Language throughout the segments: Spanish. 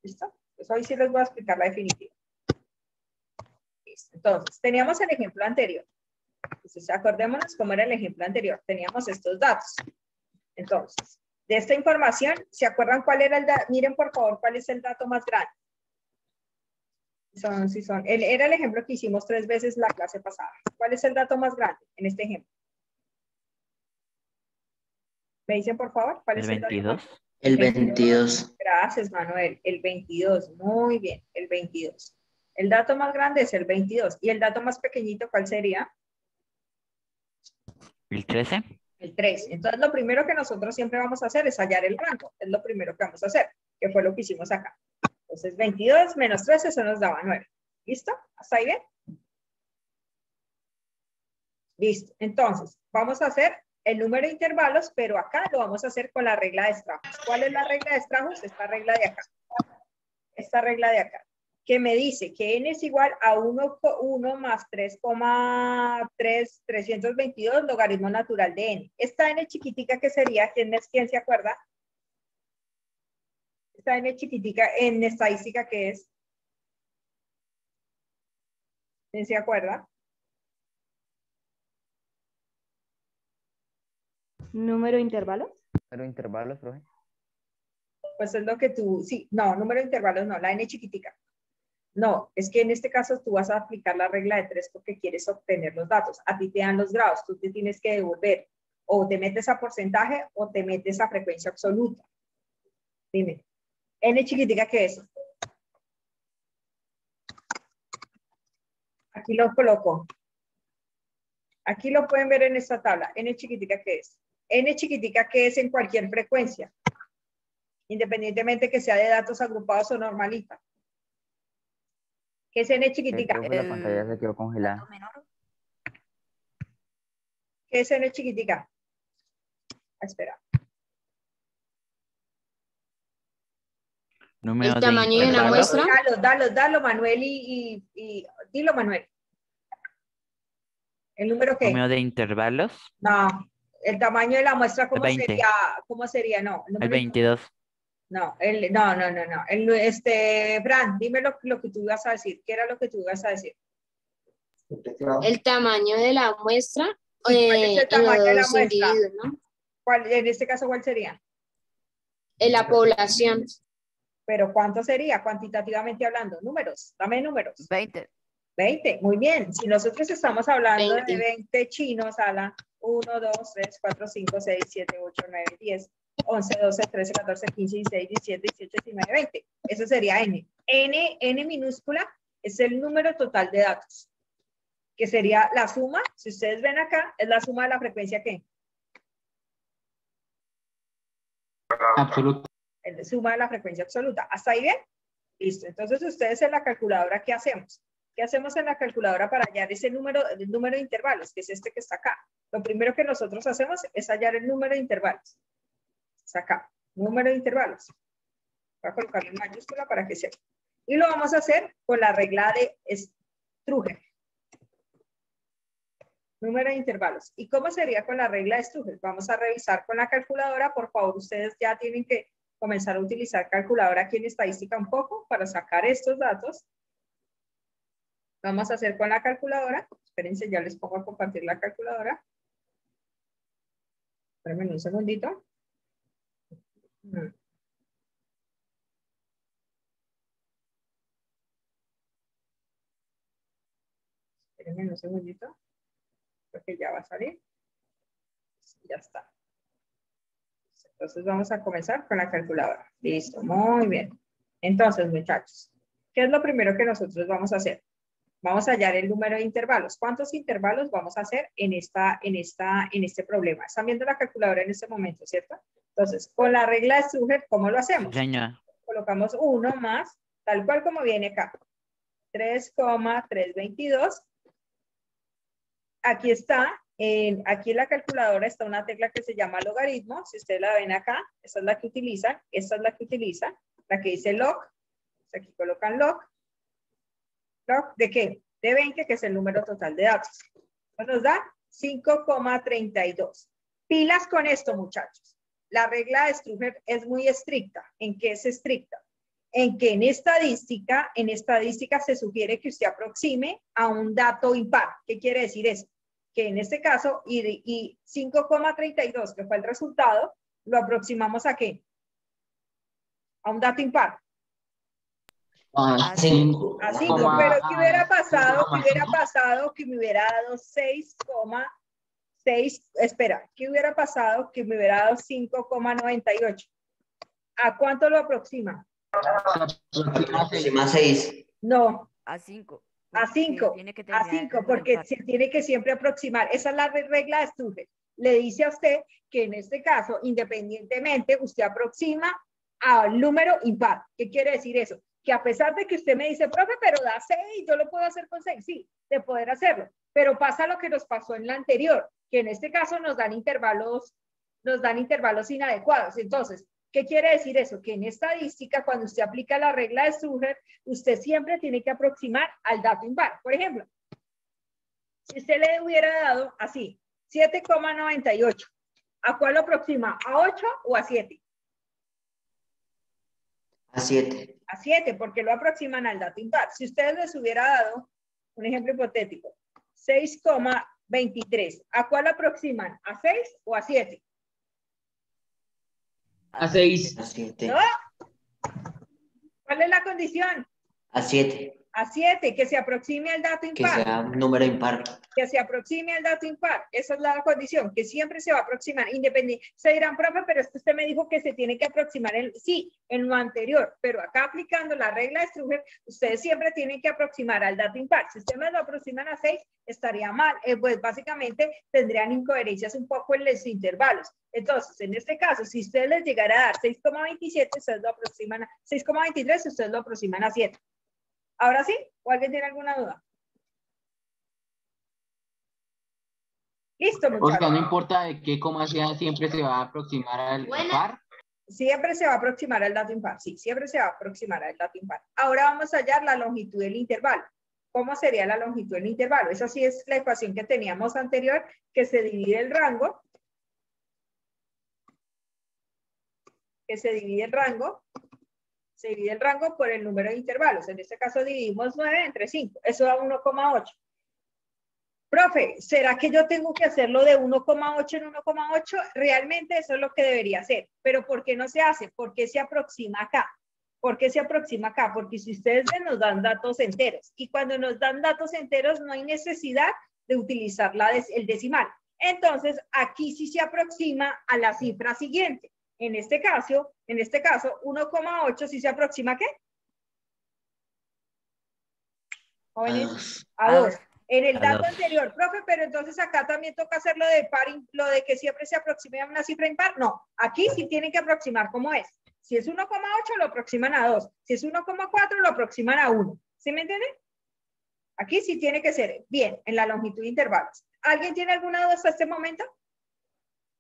¿Listo? Pues hoy sí les voy a explicar la definitiva. Listo. Entonces, teníamos el ejemplo anterior. Entonces, acordémonos cómo era el ejemplo anterior. Teníamos estos datos. Entonces, de esta información, ¿se acuerdan cuál era el dato? Miren, por favor, cuál es el dato más grande. Era el ejemplo que hicimos 3 veces la clase pasada. ¿Cuál es el dato más grande en este ejemplo? ¿Me dicen, por favor? ¿Cuál es el dato más grande? El 22. Gracias, Manuel. El 22. Muy bien, el 22. El dato más grande es el 22. ¿Y el dato más pequeñito cuál sería? ¿El 13? El 3. Entonces, lo primero que nosotros siempre vamos a hacer es hallar el rango. Es lo primero que vamos a hacer, que fue lo que hicimos acá. Entonces, 22 menos 13, eso nos daba 9. ¿Listo? ¿Hasta ahí bien? Listo. Entonces, vamos a hacer el número de intervalos, pero acá lo vamos a hacer con la regla de Strauss. ¿Cuál es la regla de Strauss? Esta regla de acá. Esta regla de acá. Que me dice que n es igual a 1 más 3,322 logaritmo natural de n. Esta n chiquitica que sería, ¿quién se acuerda? Esta n chiquitica en estadística, ¿qué es? ¿Quién se acuerda? ¿Número de intervalos? ¿Número de intervalos, profe? Pues es lo que tú, sí, no, número de intervalos no, la n chiquitica. No, es que en este caso tú vas a aplicar la regla de 3 porque quieres obtener los datos. A ti te dan los grados, tú te tienes que devolver. O te metes a porcentaje o te metes a frecuencia absoluta. Dime, n chiquitica, ¿qué es? Aquí lo coloco. Aquí lo pueden ver en esta tabla. N chiquitica, ¿qué es? N chiquitica, ¿qué es en cualquier frecuencia? Independientemente que sea de datos agrupados o normalita. ¿Qué es n chiquitica? Profe, la pantalla se quedó congelada. ¿Qué es n chiquitica? Espera. Número El tamaño de una muestra. Dalo, Manuel, y dilo, Manuel. ¿El número qué? ¿Número de intervalos? No, el tamaño de la muestra, ¿cómo 20. sería? ¿Cómo sería? No. El 22. No. Fran, dime lo que tú ibas a decir. ¿Qué era lo que tú ibas a decir? El tamaño de la muestra. ¿Cuál es el tamaño de la muestra? Individuos, ¿no? En este caso, ¿cuál sería? En la población. Pero ¿cuánto sería cuantitativamente hablando? Números, dame números. 20. 20, muy bien. Si nosotros estamos hablando 20. de 20 chinos a la 1, 2, 3, 4, 5, 6, 7, 8, 9, 10, 11, 12, 13, 14, 15, 16, 17, 18, 19, 20. Eso sería N. N minúscula es el número total de datos, que sería la suma, si ustedes ven acá, es la suma de la frecuencia ¿qué? Absoluto. Es la suma de la frecuencia absoluta. ¿Hasta ahí bien? Listo. Entonces, ustedes en la calculadora, ¿qué hacemos? ¿Qué hacemos en la calculadora para hallar ese número, el número de intervalos, que es este que está acá? Lo primero que nosotros hacemos es hallar el número de intervalos. Está acá, número de intervalos. Voy a colocarlo en mayúscula para que sepa. Y lo vamos a hacer con la regla de Strugel. Número de intervalos. ¿Y cómo sería con la regla de Strugel? Vamos a revisar con la calculadora. Por favor, ustedes ya tienen que comenzar a utilizar calculadora aquí en estadística un poco para sacar estos datos. Vamos a hacer con la calculadora. Espérense, ya les pongo a compartir la calculadora. Espérenme un segundito. Espérenme un segundito. Creo que ya va a salir. Ya está. Entonces vamos a comenzar con la calculadora. Listo, muy bien. Entonces, muchachos, ¿qué es lo primero que nosotros vamos a hacer? Vamos a hallar el número de intervalos. ¿Cuántos intervalos vamos a hacer en este problema? Están viendo la calculadora en este momento, ¿cierto? Entonces, con la regla de Strugel, ¿cómo lo hacemos? Señor. Colocamos 1 más, tal cual como viene acá. 3,322. Aquí está. Aquí en la calculadora está una tecla que se llama logaritmo. Si ustedes la ven acá, esta es la que utilizan. Esta es la que utilizan. La que dice log. Aquí colocan log. ¿Log de qué? De 20, que es el número total de datos. Nos da 5,32. Pilas con esto, muchachos. La regla de Strugel es muy estricta. ¿En qué es estricta? en que en estadística se sugiere que usted aproxime a un dato impar. ¿Qué quiere decir eso? Que en este caso, y 5,32, que fue el resultado, lo aproximamos ¿a qué? A un dato impar. A 5. A 5, pero ¿qué hubiera pasado? ¿Qué hubiera pasado que me hubiera dado 6,6? Espera, ¿qué hubiera pasado que me hubiera dado 5,98? ¿A cuánto lo aproxima? Aproxima 6. No, A 5. a 5, a 5, porque se tiene que siempre aproximar. Esa es la regla de Stuffer. Le dice a usted que en este caso, independientemente, usted aproxima al número impar. ¿Qué quiere decir eso? Que a pesar de que usted me dice, profe, pero da 6, yo lo puedo hacer con 6, sí, de poder hacerlo. Pero pasa lo que nos pasó en la anterior, que en este caso nos dan intervalos inadecuados. Entonces, ¿qué quiere decir eso? Que en estadística, cuando usted aplica la regla de Stuffer, usted siempre tiene que aproximar al dato impar. Por ejemplo, si usted le hubiera dado así, 7,98, ¿a cuál lo aproxima? ¿A 8 o a 7? A 7. A 7, porque lo aproximan al dato impar. Si ustedes les hubiera dado, un ejemplo hipotético, 6,23, ¿a cuál lo aproximan? ¿A 6 o a 7? A 6. A 7. ¿No? ¿Cuál es la condición? A 7. A 7, que se aproxime al dato Que impar. sea un número impar. Que se aproxime al dato impar. Esa es la condición, que siempre se va a aproximar. Independiente. Se dirán, profe, pero es que usted me dijo que se tiene que aproximar sí, en lo anterior, pero acá aplicando la regla de Stuffer, ustedes siempre tienen que aproximar al dato impar. Si ustedes me lo aproximan a 6, estaría mal. Pues básicamente tendrían incoherencias un poco en los intervalos. Entonces, en este caso, si ustedes les llegara a dar 6,27, ustedes lo aproximan a 6,23, ustedes lo aproximan a 7. ¿Ahora sí? ¿O alguien tiene alguna duda? Listo, muchachos. O sea, no importa de qué coma sea, siempre se va a aproximar al par. Siempre se va a aproximar al dato impar. Sí, siempre se va a aproximar al dato impar. Ahora vamos a hallar la longitud del intervalo. ¿Cómo sería la longitud del intervalo? Esa sí es la ecuación que teníamos anterior, que se divide el rango. Se divide el rango por el número de intervalos. En este caso dividimos 9 entre 5. Eso da 1,8. Profe, ¿será que yo tengo que hacerlo de 1,8 en 1,8? Realmente eso es lo que debería hacer. ¿Pero por qué no se hace? ¿Por qué se aproxima acá? ¿Por qué se aproxima acá? Porque si ustedes ven, nos dan datos enteros. Y cuando nos dan datos enteros no hay necesidad de utilizar el decimal. Entonces, aquí sí se aproxima a la cifra siguiente. En este caso, 1,8 sí se aproxima ¿a qué? A 2. En el dato anterior, profe, pero entonces acá también toca hacer lo de que siempre se aproxime a una cifra impar. No, aquí sí tienen que aproximar como es. Si es 1,8 lo aproximan a 2. Si es 1,4 lo aproximan a 1. ¿Sí me entienden? Aquí sí tiene que ser bien en la longitud de intervalos. ¿Alguien tiene alguna duda hasta este momento?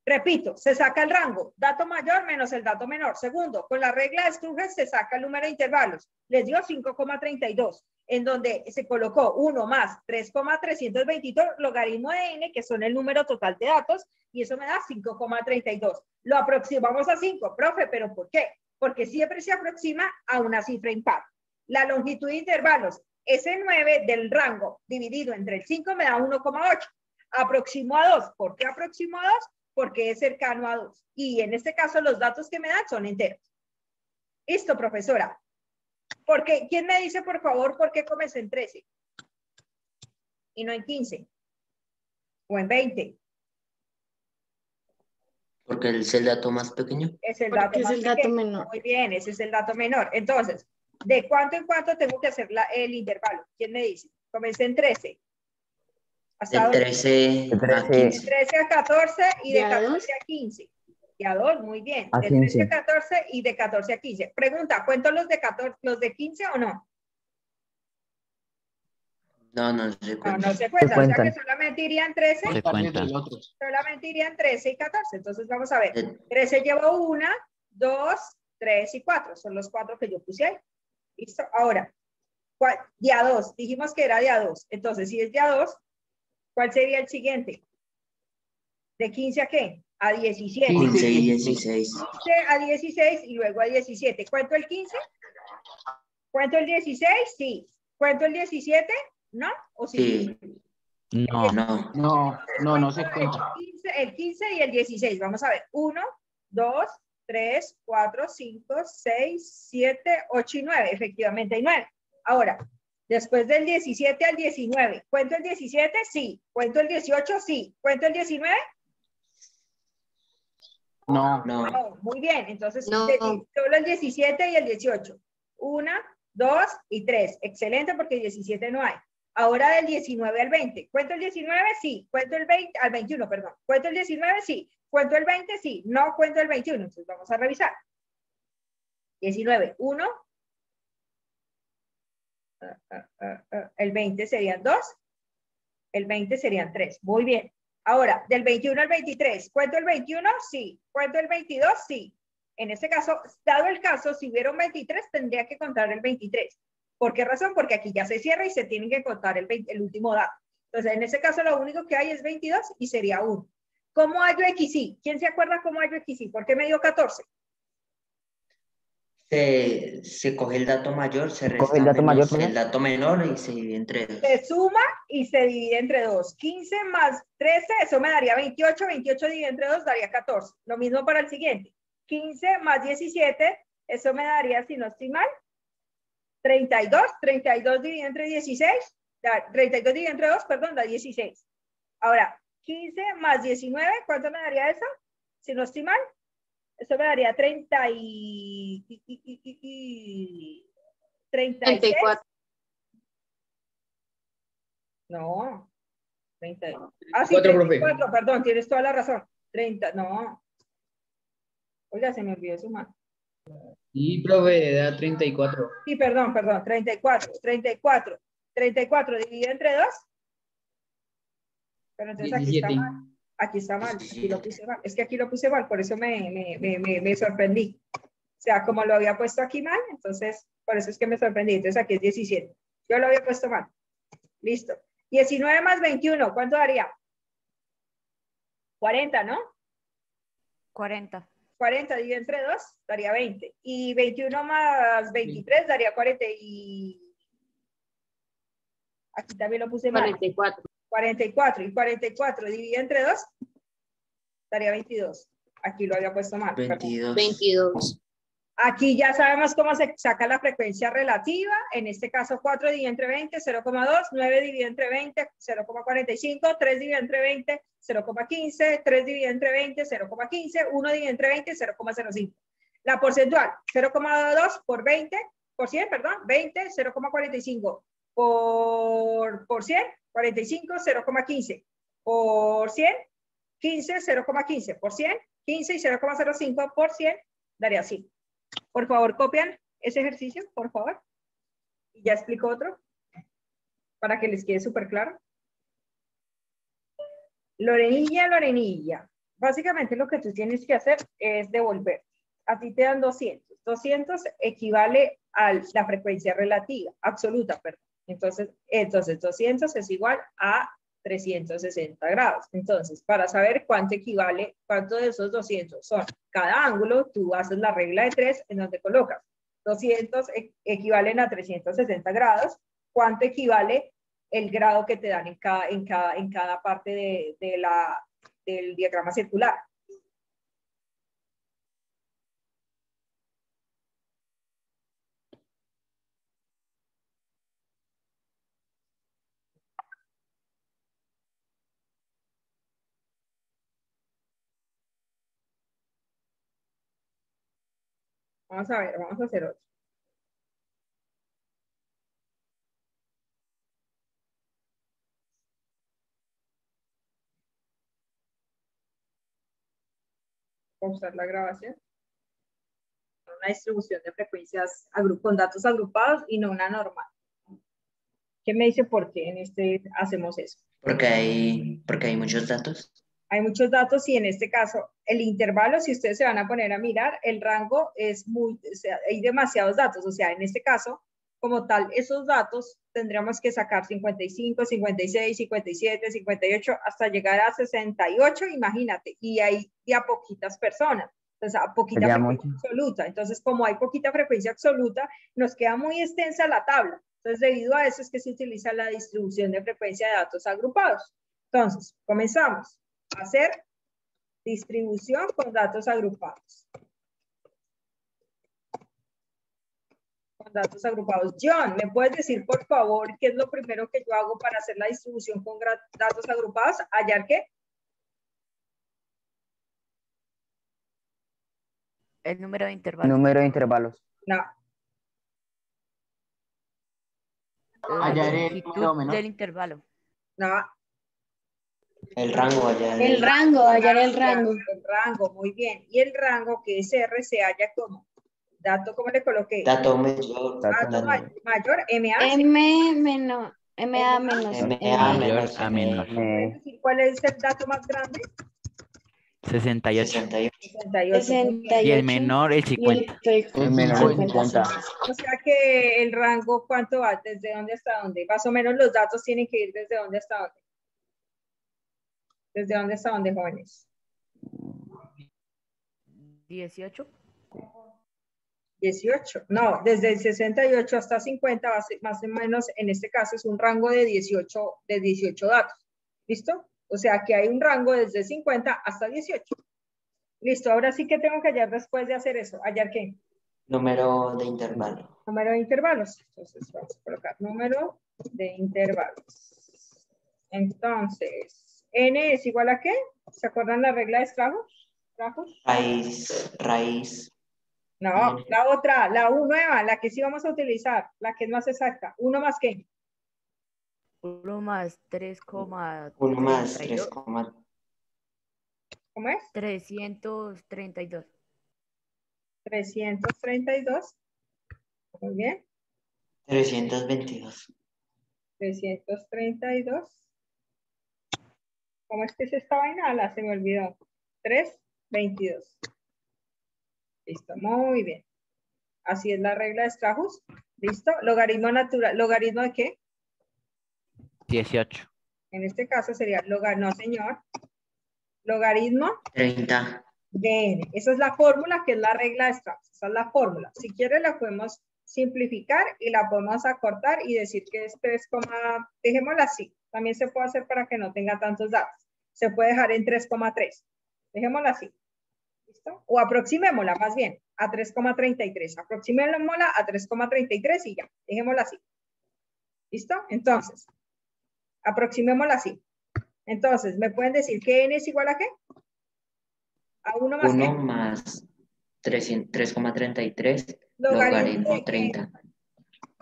Repito, se saca el rango, dato mayor menos el dato menor. Segundo, con la regla de Stuffer se saca el número de intervalos. Les dio 5,32, en donde se colocó 1 más 3,322 logaritmo de n, que son el número total de datos, y eso me da 5,32. Lo aproximamos a 5, profe, ¿pero por qué? Porque siempre se aproxima a una cifra impar. La longitud de intervalos, ese 9 del rango dividido entre el 5 me da 1,8. Aproximo a 2. ¿Por qué aproximo a 2? Porque es cercano a 2. Y en este caso los datos que me dan son enteros. Listo, profesora. Porque, ¿quién me dice, por favor, por qué comencé en 13? Y no en 15. O en 20. Porque es el dato más pequeño. Es el dato más pequeño. Menor. Muy bien, ese es el dato menor. Entonces, ¿de cuánto en cuánto tengo que hacer el intervalo? ¿Quién me dice? Comencé en 13. De 13 a 15. De 13 a 14 y de 14 a 15. Y a 2, muy bien. De 13 a 14 y de 14 a 15. Pregunta, ¿cuento los de 15 o no? No se cuenta. No se cuenta. O sea que solamente irían 13. Solamente irían 13 y 14. Entonces vamos a ver. 13 llevo 1, 2, 3 y 4. Son los 4 que yo puse ahí. ¿Listo? Ahora, de a 2. Dijimos que era de a 2. Entonces, si es de a 2, ¿cuál sería el siguiente? ¿De 15 a qué? A 17. 15 y 16. 15 a 16 y luego a 17. ¿Cuánto el 15? ¿Cuento el 16? Sí. ¿Cuento el 17? ¿No? ¿O sí? Sí. No, No. no se cuenta. El 15 y el 16. Vamos a ver. 1, 2, 3, 4, 5, 6, 7, 8 y 9. Efectivamente hay 9. Ahora, después del 17 al 19. ¿Cuento el 17? Sí. ¿Cuento el 18? Sí. ¿Cuento el 19? No. No. Muy bien. Entonces, No. solo el 17 y el 18. 1, 2 y 3. Excelente porque el 17 no hay. Ahora del 19 al 20. ¿Cuento el 19? Sí. ¿Cuento el 20? Al 21, perdón. ¿Cuento el 19? Sí. ¿Cuento el 20? Sí. No cuento el 21. Entonces vamos a revisar. 19, 1. El 20 serían 2. El 20 serían 3. Muy bien. Ahora, del 21 al 23. ¿Cuento el 21? Sí. ¿Cuento el 22? Sí. En este caso, dado el caso, si hubiera un 23, tendría que contar el 23. ¿Por qué razón? Porque aquí ya se cierra y se tiene que contar el último dato. Entonces, en este caso, lo único que hay es 22 y sería 1. ¿Cómo hallo XY? ¿Quién se acuerda cómo hallo XY? ¿Por qué me dio 14? Se coge el dato mayor, se resta menos el dato menor y se divide entre 2. Se suma y se divide entre 2. 15 más 13, eso me daría 28. 28 dividido entre 2 daría 14. Lo mismo para el siguiente. 15 más 17, eso me daría, si no estoy mal, 32. 32 dividido entre 16, 32 dividido entre 2, perdón, da 16. Ahora, 15 más 19, ¿cuánto me daría eso? Si no estoy mal, eso me daría 36. No. 30. Ah, sí, 34, perdón, tienes toda la razón. 30, no. Oiga, se me olvidó sumar. Sí, profe, da 34. Sí, perdón, 34. 34 dividido entre 2. Pero entonces 17. Aquí está mal. Aquí lo puse mal. Es que aquí lo puse mal, por eso me sorprendí. O sea, como lo había puesto aquí mal, entonces, por eso es que me sorprendí. Entonces aquí es 17. Yo lo había puesto mal. Listo. 19 más 21, ¿cuánto daría? 40, ¿no? 40. 40 dividido entre 2 daría 20. Y 21 más 23 daría 40 y... Aquí también lo puse mal. 44. 44. Y 44 dividido entre 2 daría 22. Aquí lo había puesto mal. 22. 22. Aquí ya sabemos cómo se saca la frecuencia relativa. En este caso, 4 dividido entre 20, 0,2. 9 dividido entre 20, 0,45. 3 dividido entre 20, 0,15. 3 dividido entre 20, 0,15. 1 dividido entre 20, 0,05. La porcentual, 0,2 por 20, por 100, perdón, 20, 0,45. Por 100, 45, 0,15. Por 100, 15, 0,15. Por 100, 15 y 0,05 por 100 daría así. Por favor, copian ese ejercicio, por favor. Y ya explico otro, para que les quede súper claro. Lorenilla. Básicamente lo que tú tienes que hacer es devolver. A ti te dan 200. 200 equivale a la frecuencia relativa, absoluta, perdón. Entonces 200 es igual a 360 grados. Entonces, para saber cuánto equivale, cuánto de esos 200 son cada ángulo, tú haces la regla de 3 en donde colocas 200 equivalen a 360 grados. ¿Cuánto equivale el grado que te dan en cada parte del diagrama circular? Vamos a ver, vamos a hacer otro. Pausar la grabación. Una distribución de frecuencias con datos agrupados y no una normal. ¿Qué me dice por qué en este hacemos eso? Porque hay muchos datos. Hay muchos datos y en este caso el intervalo, si ustedes se van a poner a mirar, el rango es o sea, hay demasiados datos. O sea, en este caso, como tal, esos datos tendríamos que sacar 55, 56, 57, 58, hasta llegar a 68, imagínate. Y hay ya poquitas personas. Entonces, a poquita Sería frecuencia mucho. absoluta. Entonces, como hay poquita frecuencia absoluta, nos queda muy extensa la tabla. Entonces, debido a eso es que se utiliza la distribución de frecuencia de datos agrupados. Entonces, comenzamos a hacer distribución con datos agrupados. Con datos agrupados. John, ¿me puedes decir, por favor, qué es lo primero que yo hago para hacer la distribución con datos agrupados? ¿Hallar qué? El número de intervalos. Número de intervalos. No. La Hallar el longitud número menor. del intervalo. No. El rango allá. El rango, hallar el rango. El rango, muy bien. Y el rango, que es R, se halla como dato, ¿cómo le coloqué? Dato mayor. Dato mayor, MA. M menos, MA menos MA M. menos a menor. ¿Puedes decir cuál es el dato más grande? 68. 68. 68. Y el menor, el 50. El menor, el 50. O sea que el rango, ¿cuánto va? ¿Desde dónde hasta dónde? Más o menos los datos tienen que ir desde dónde hasta dónde. ¿Desde dónde hasta dónde, jóvenes? 18. 18. No, desde el 68 hasta 50, va a ser, más o menos, en este caso es un rango de 18 datos. ¿Listo? O sea que hay un rango desde 50 hasta 18. Listo, ahora sí que tengo que hallar después de hacer eso. ¿Hallar qué? Número de intervalo. Número de intervalos. Entonces vamos a colocar número de intervalos. Entonces, N es igual a ¿qué? ¿Se acuerdan la regla de Strauss? Raíz. No, la otra, la U nueva, la que sí vamos a utilizar, la que es más exacta. ¿1 más qué? 1 más 3,32. 1 más 3, ¿Cómo es? 332. 332. Muy bien. 322. 332. ¿Cómo es que es esta vaina? Se me olvidó. 322. Listo, muy bien. Así es la regla de Strauss. ¿Listo? Logaritmo natural. ¿Logaritmo de qué? 18. En este caso sería logaritmo, no señor. Logaritmo 30. de n. Esa es la fórmula que es la regla de Strauss. Esa es la fórmula. Si quiere la podemos simplificar y la podemos acortar y decir que es 3, dejémosla así. También se puede hacer para que no tenga tantos datos. Se puede dejar en 3,3. Dejémosla así. ¿Listo? O aproximémosla más bien a 3,33. Aproximémosla a 3,33 y ya. Dejémosla así. ¿Listo? Entonces, aproximémosla así. Entonces, ¿me pueden decir que n es igual a qué? A 1 más 1 qué? más 3,33. Logaritmo Logaritmo 30.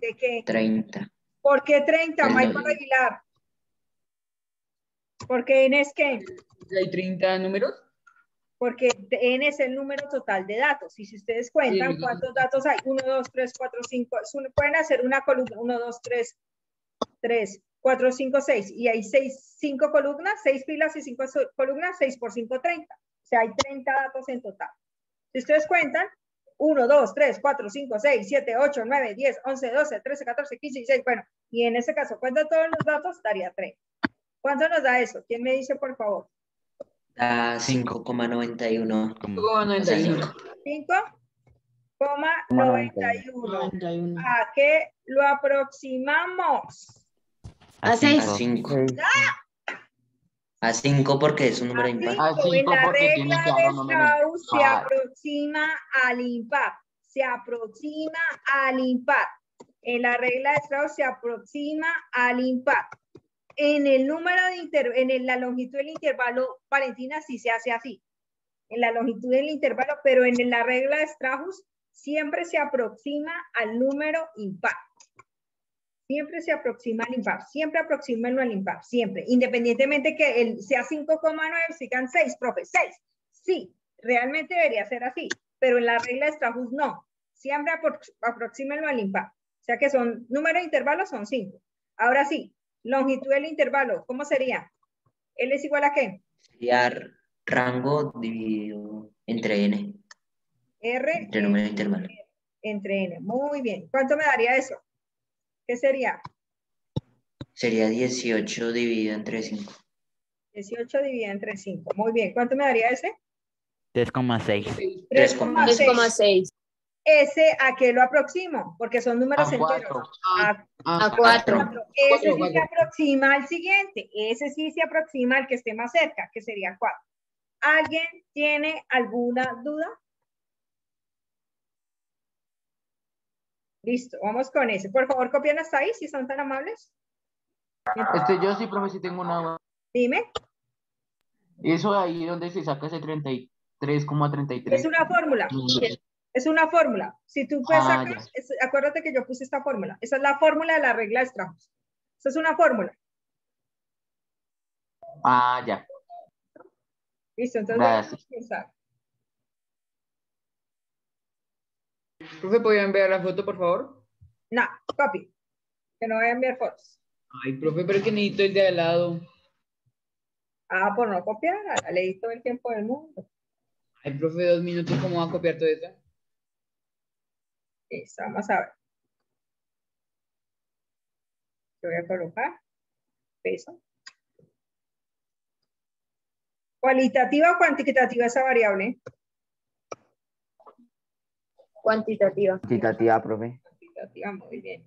¿De qué? 30. ¿Por qué 30, Michael Aguilar? Porque n es qué? ¿Hay 30 números? Porque n es el número total de datos. Y si ustedes cuentan, Sí. ¿cuántos datos hay? 1, 2, 3, 4, 5. Pueden hacer una columna. 1, 2, 3, 4, 5, 6. Y hay 5 columnas, 6 filas y 5 columnas, 6 por 5, 30. O sea, hay 30 datos en total. Si ustedes cuentan, 1, 2, 3, 4, 5, 6, 7, 8, 9, 10, 11, 12, 13, 14, 15, 16. Bueno, y en ese caso, cuentan todos los datos, daría 30. ¿Cuánto nos da eso? ¿Quién me dice, por favor? Da 5,91. 5,91. 5,91. ¿A qué lo aproximamos? A 6. 5. A 5 porque es un número impar. A 5 En la porque tiene regla que de dar un número Strauss se impar. aproxima al impar. Se aproxima al impar. En la regla de Strauss se aproxima al impar. En el número de la longitud del intervalo, Valentina, sí se hace así. En la longitud del intervalo, pero en la regla de Strauss siempre se aproxima al número impar. Siempre se aproxima al impar. Siempre aproxímenlo al impar. Siempre. Independientemente que sea 5,9, sigan 6, profe. 6. Sí, realmente debería ser así. Pero en la regla de Strauss no. Siempre aproxímenlo al impar. O sea que son, número de intervalos son 5. Ahora sí, longitud del intervalo, ¿cómo sería? ¿L es igual a qué? Sería rango dividido entre n. R Entre número de intervalo. entre n. Muy bien. ¿Cuánto me daría eso? ¿Qué sería? Sería 18 dividido entre 5. 18 dividido entre 5. Muy bien. ¿Cuánto me daría ese? 3,6. 3,6. 3,6. ¿Ese a qué lo aproximo? Porque son números A enteros. 4. A 4. Ese sí se aproxima al siguiente. Ese sí se aproxima al que esté más cerca, que sería 4. ¿Alguien tiene alguna duda? Listo, vamos con ese. Por favor, copien hasta ahí, si son tan amables. Yo sí, profe, sí tengo una. Dime. Eso ahí donde se saca ese 33,33. Es una fórmula. Es una fórmula. Si tú puedes sacar, acuérdate que yo puse esta fórmula. Esa es la fórmula de la regla de Strauss. Esa es una fórmula. Ah, ya. Listo, entonces Gracias. vamos a empezar. Profe, ¿podría enviar la foto, por favor? No, copy. Que no voy a enviar fotos. Ay, profe, pero es que necesito el de al lado. Ah, por no copiar, leí todo el tiempo del mundo. Ay, profe, 2 minutos, ¿cómo va a copiar todo eso? Listo, vamos a ver. Yo voy a colocar peso. ¿Cualitativa o cuantitativa esa variable? Cuantitativa. Cuantitativa, profe. Cuantitativa, muy bien.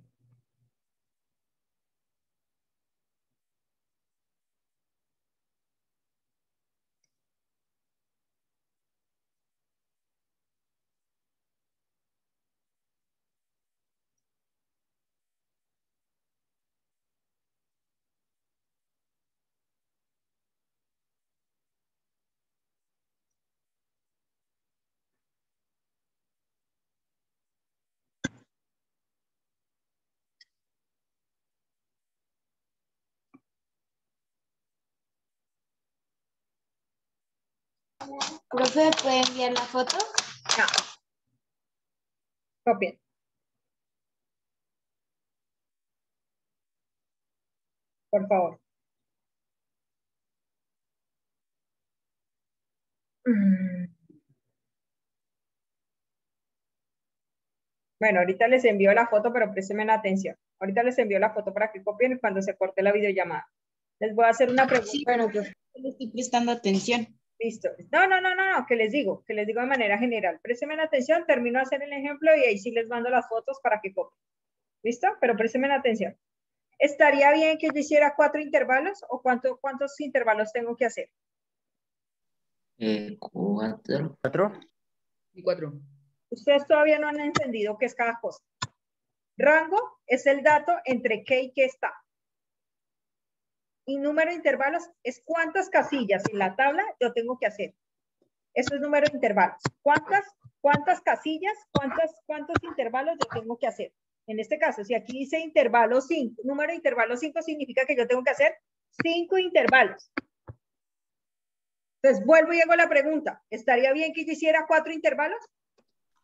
Profe, ¿puede enviar la foto? No. Copien. Por favor. Bueno, ahorita les envío la foto, pero préstenme la atención. Ahorita les envío la foto para que copien cuando se corte la videollamada. Les voy a hacer una pregunta. Sí, pero yo le estoy prestando atención. Listo. No, que les digo de manera general. Préstenme la atención, termino de hacer el ejemplo y ahí sí les mando las fotos para que copien. ¿Listo? Pero préstenme la atención. ¿Estaría bien que yo hiciera 4 intervalos o cuántos intervalos tengo que hacer? 4. 4. Y 4. Ustedes todavía no han entendido qué es cada cosa. Rango es el dato entre qué y qué está. Y número de intervalos es cuántas casillas en la tabla yo tengo que hacer. Eso es número de intervalos. ¿Cuántas casillas, cuántos intervalos yo tengo que hacer? En este caso, si aquí dice intervalo 5, número de intervalo 5 significa que yo tengo que hacer 5 intervalos. Entonces, vuelvo y hago la pregunta. ¿Estaría bien que yo hiciera 4 intervalos?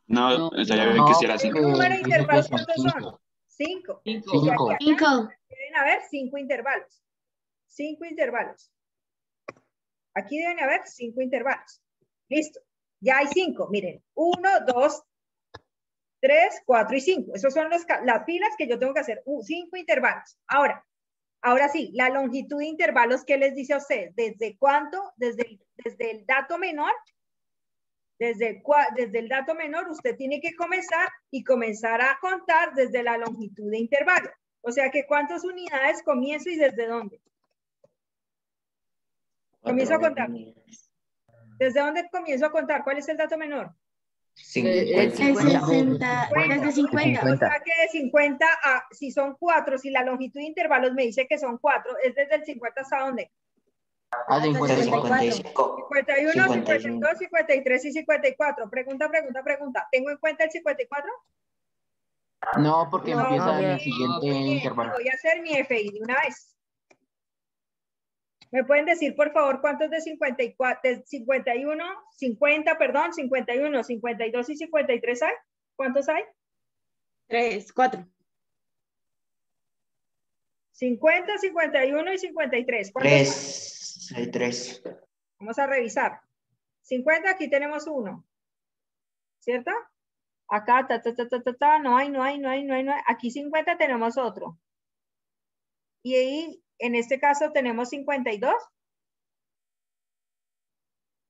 No, estaría bien que hiciera 5. ¿El número de intervalos cuántos son? 5. 5. Deben haber 5 intervalos. 5 intervalos. Aquí deben haber 5 intervalos. Listo. Ya hay 5. Miren. 1, 2, 3, 4 y 5. Esas son las filas que yo tengo que hacer. 5 intervalos. Ahora sí, la longitud de intervalos, ¿qué les dice a ustedes? ¿Desde cuánto? Desde el dato menor. Desde el dato menor, usted tiene que comenzar a contar desde la longitud de intervalo. O sea que ¿cuántas unidades comienzo y desde dónde? Comienzo a contar. ¿Desde dónde comienzo a contar? ¿Cuál es el dato menor? 50. Desde 50. O sea que de 50 a, si son 4, si la longitud de intervalos me dice que son 4, ¿es desde el 50 hasta dónde? A 55. 51, 52, 53 y 54. Pregunta. ¿Tengo en cuenta el 54? No, porque No, empieza en el muy siguiente bien. intervalo. Voy a hacer mi FI de una vez. ¿Me pueden decir, por favor, cuántos de 51, 52 y 53 hay? ¿Cuántos hay? 3, 4. 50, 51 y 53. 3. Hay 3. Vamos a revisar. 50, aquí tenemos 1. ¿Cierto? Acá, no hay. Aquí 50 tenemos otro. Y ahí, en este caso, tenemos 52.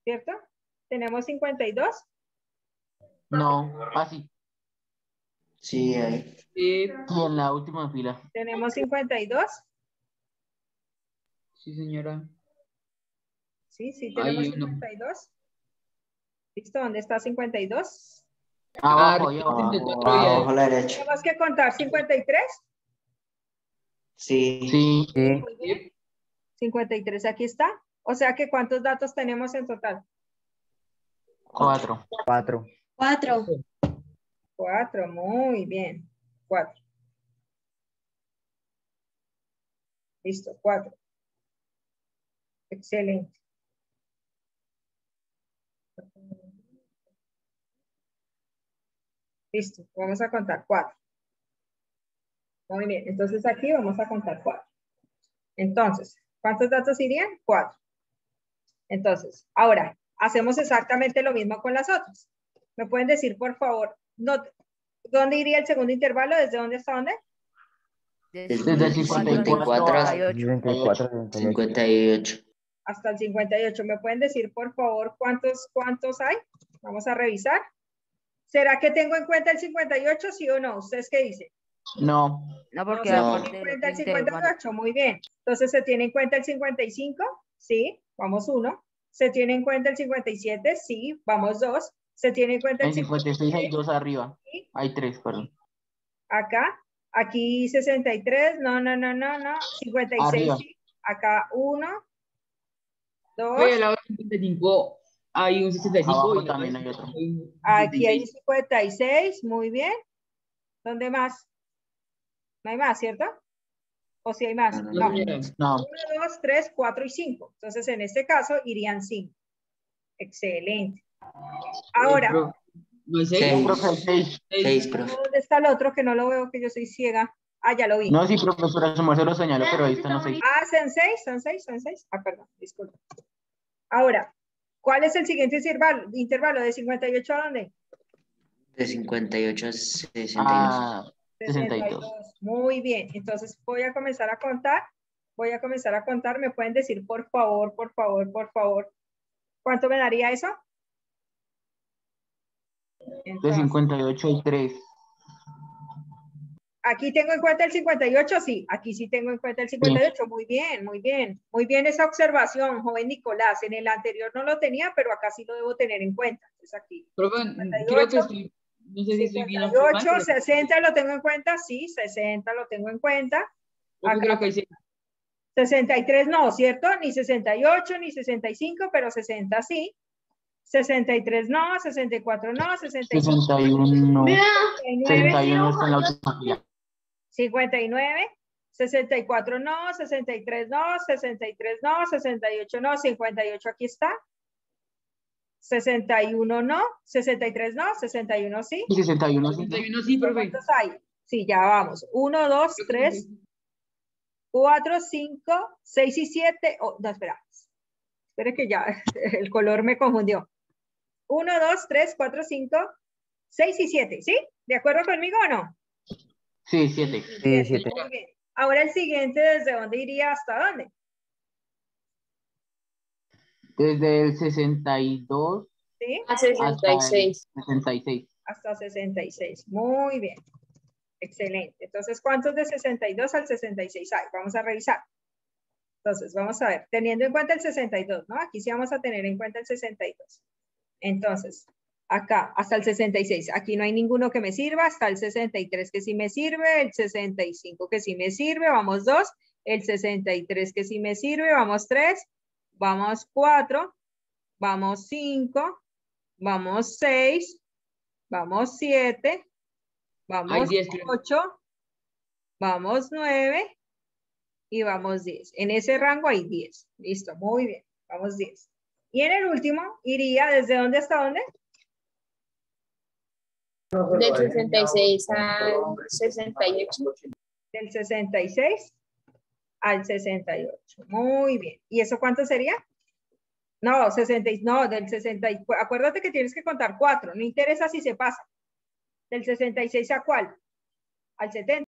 ¿Cierto? ¿Tenemos 52? No, así. Sí, ahí. Sí, Sí, en la última fila. ¿Tenemos 52? sí, señora. Sí, sí, Hay tenemos uno. 52. ¿Listo? ¿Dónde está 52? Abajo, ahí Arriba, abajo. en el otro Abajo, día. abajo a la derecha. ¿Tenemos que contar 53? Sí. Sí, Sí. Muy bien. 53 aquí está. O sea que ¿cuántos datos tenemos en total? 4. 4. 4. 4, muy bien. 4. Listo, 4. Excelente. Listo, vamos a contar 4. Muy bien, entonces aquí vamos a contar 4. Entonces, ¿cuántos datos irían? 4. Entonces, ahora, hacemos exactamente lo mismo con las otras. ¿Me pueden decir, por favor, dónde iría el segundo intervalo? ¿Desde dónde hasta dónde? Desde el 54 a 54, 58. Hasta el 58. ¿Me pueden decir, por favor, cuántos hay? Vamos a revisar. ¿Será que tengo en cuenta el 58, sí o no? ¿Ustedes qué dicen? No. No, porque No, aparte se tiene en del cuenta el otro intervalo. 58, muy bien. Entonces, ¿se tiene en cuenta el 55? Sí, vamos 1. ¿Se tiene en cuenta el 57? Sí, vamos 2. ¿Se tiene en cuenta el En 56 hay 2 arriba. Sí. Hay 3, perdón. Acá, aquí 63, no. 56, Arriba. sí. Acá 1, 2. Oye, al lado del 55 hay un 65. Abajo y también hay hay otro. un Aquí hay 56. 56, muy bien. ¿Dónde más? No hay más, ¿cierto? ¿O si hay más? No, No. señora. No. 1, 2, 3, 4 y 5. Entonces, en este caso, irían 5. Excelente. Ahora, Pero, ¿no hay 6? Seis. Profe, 6. 6, profe. ¿dónde está el otro que no lo veo, que yo soy ciega? Ah, ya lo vi. No, sí, profesora, su merced lo señaló, pero ahí están los 6. Ah, son 6. Ah, perdón, disculpa. Ahora, ¿cuál es el siguiente intervalo? ¿De 58 a dónde? De 58 a 62. Ah, 62. Muy bien. Entonces voy a comenzar a contar. ¿Me pueden decir, por favor, cuánto me daría eso? De Entonces, 58 y 3. ¿aquí tengo en cuenta el 58? Sí, aquí sí tengo en cuenta el 58. Muy bien, muy bien. Muy bien esa observación, joven Nicolás. En el anterior no lo tenía, pero acá sí lo debo tener en cuenta. Entonces aquí. Profe, 58, creo que estoy, no sé si estoy bien o mal, 58, pero 60 lo tengo en cuenta. Sí, 60 lo tengo en cuenta. profe, creo que hay 6. 63 no, ¿cierto? Ni 68, ni 65, pero 60 sí. 63 no, 64 no, 65 61. 69, 61 está en la última fila. 59, 64 no, 63 no, 63 no, 68 no, 58 aquí está. 61 no, 63 no, 61 sí. Y 61 sí. 61 sí, profe. ¿Cuántos hay? Sí, ya vamos. 1, 2, 3, 4, 5, 6 y 7. Oh, no, espera. Espera que ya el color me confundió. 1, 2, 3, 4, 5, 6 y 7. ¿Sí? ¿De acuerdo conmigo o no? Sí, 7. Sí, 7. Muy bien. Ahora el siguiente, ¿desde dónde iría hasta dónde? Desde el 62 ¿Sí? A hasta el 66. 66. Hasta 66. Muy bien. Excelente. Entonces, ¿cuántos de 62 al 66 hay? Vamos a revisar. Entonces, vamos a ver. Teniendo en cuenta el 62, ¿no? Aquí sí vamos a tener en cuenta el 62. Entonces, acá, hasta el 66. Aquí no hay ninguno que me sirva. Hasta el 63 que sí me sirve. El 65 que sí me sirve. Vamos 2. El 63 que sí me sirve. Vamos 3. Vamos 4. Vamos 5. Vamos 6. Vamos 7. Vamos 8. Vamos 9. Y vamos 10. En ese rango hay 10. Listo, muy bien. Vamos 10. Y en el último, iría ¿desde dónde hasta dónde? Del 66 al 68. Del 66 al 68. Muy bien. ¿Y eso cuánto sería? No, 60, no, del 60. Acuérdate que tienes que contar 4. No interesa si se pasa. ¿Del 66 a cuál? Al 70.